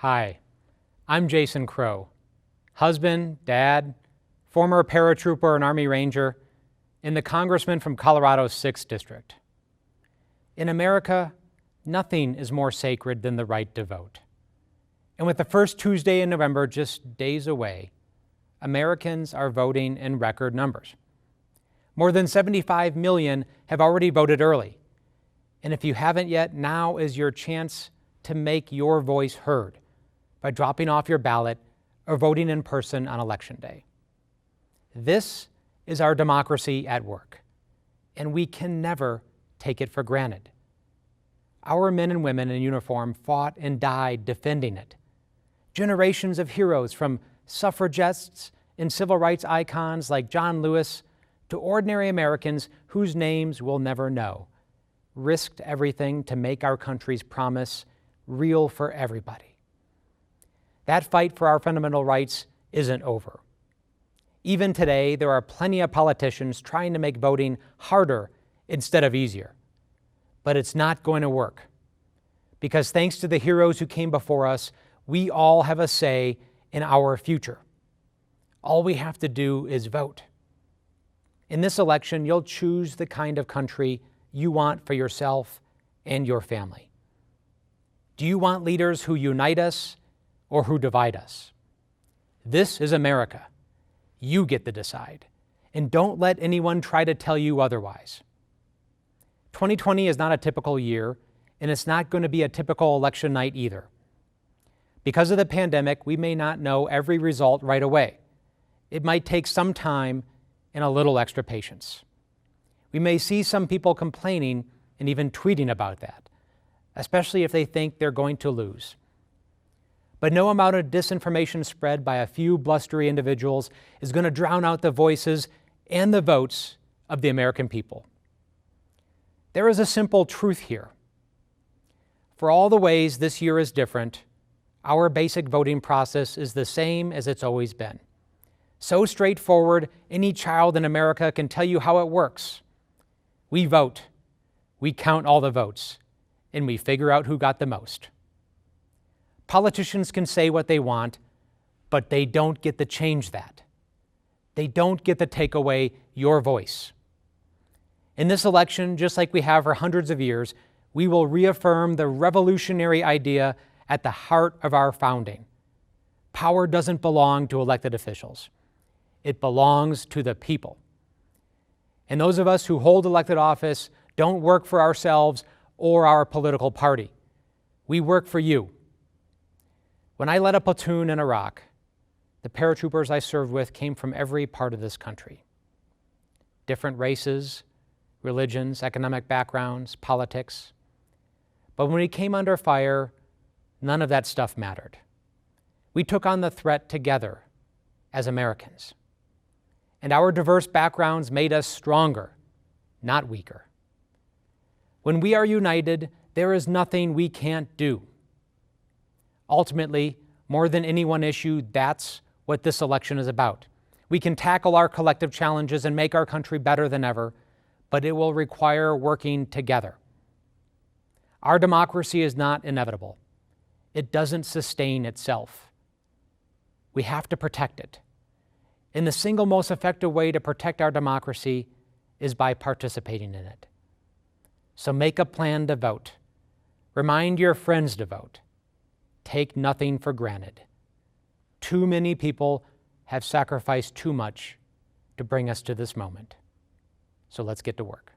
Hi, I'm Jason Crow, husband, dad, former paratrooper and Army Ranger, and the Congressman from Colorado's 6th District. In America, nothing is more sacred than the right to vote. And with the first Tuesday in November just days away, Americans are voting in record numbers. More than 75 million have already voted early. And if you haven't yet, now is your chance to make your voice heard by dropping off your ballot or voting in person on Election Day. This is our democracy at work, and we can never take it for granted. Our men and women in uniform fought and died defending it. Generations of heroes, from suffragettes and civil rights icons like John Lewis to ordinary Americans whose names we'll never know, risked everything to make our country's promise real for everybody. That fight for our fundamental rights isn't over. Even today, there are plenty of politicians trying to make voting harder instead of easier. But it's not going to work. Because thanks to the heroes who came before us, we all have a say in our future. All we have to do is vote. In this election, you'll choose the kind of country you want for yourself and your family. Do you want leaders who unite us or who divide us? This is America. You get to decide. And don't let anyone try to tell you otherwise. 2020 is not a typical year, and it's not going to be a typical election night either. Because of the pandemic, we may not know every result right away. It might take some time and a little extra patience. We may see some people complaining and even tweeting about that, especially if they think they're going to lose. But no amount of disinformation spread by a few blustery individuals is going to drown out the voices and the votes of the American people. There is a simple truth here. For all the ways this year is different, our basic voting process is the same as it's always been. So straightforward, any child in America can tell you how it works. We vote, we count all the votes, and we figure out who got the most. Politicians can say what they want, but they don't get to change that. They don't get to take away your voice. In this election, just like we have for hundreds of years, we will reaffirm the revolutionary idea at the heart of our founding. Power doesn't belong to elected officials. It belongs to the people. And those of us who hold elected office don't work for ourselves or our political party. We work for you. When I led a platoon in Iraq, the paratroopers I served with came from every part of this country. Different races, religions, economic backgrounds, politics. But when we came under fire, none of that stuff mattered. We took on the threat together as Americans. And our diverse backgrounds made us stronger, not weaker. When we are united, there is nothing we can't do. Ultimately, more than any one issue, that's what this election is about. We can tackle our collective challenges and make our country better than ever, but it will require working together. Our democracy is not inevitable. It doesn't sustain itself. We have to protect it. And the single most effective way to protect our democracy is by participating in it. So make a plan to vote. Remind your friends to vote. Take nothing for granted. Too many people have sacrificed too much to bring us to this moment. So let's get to work.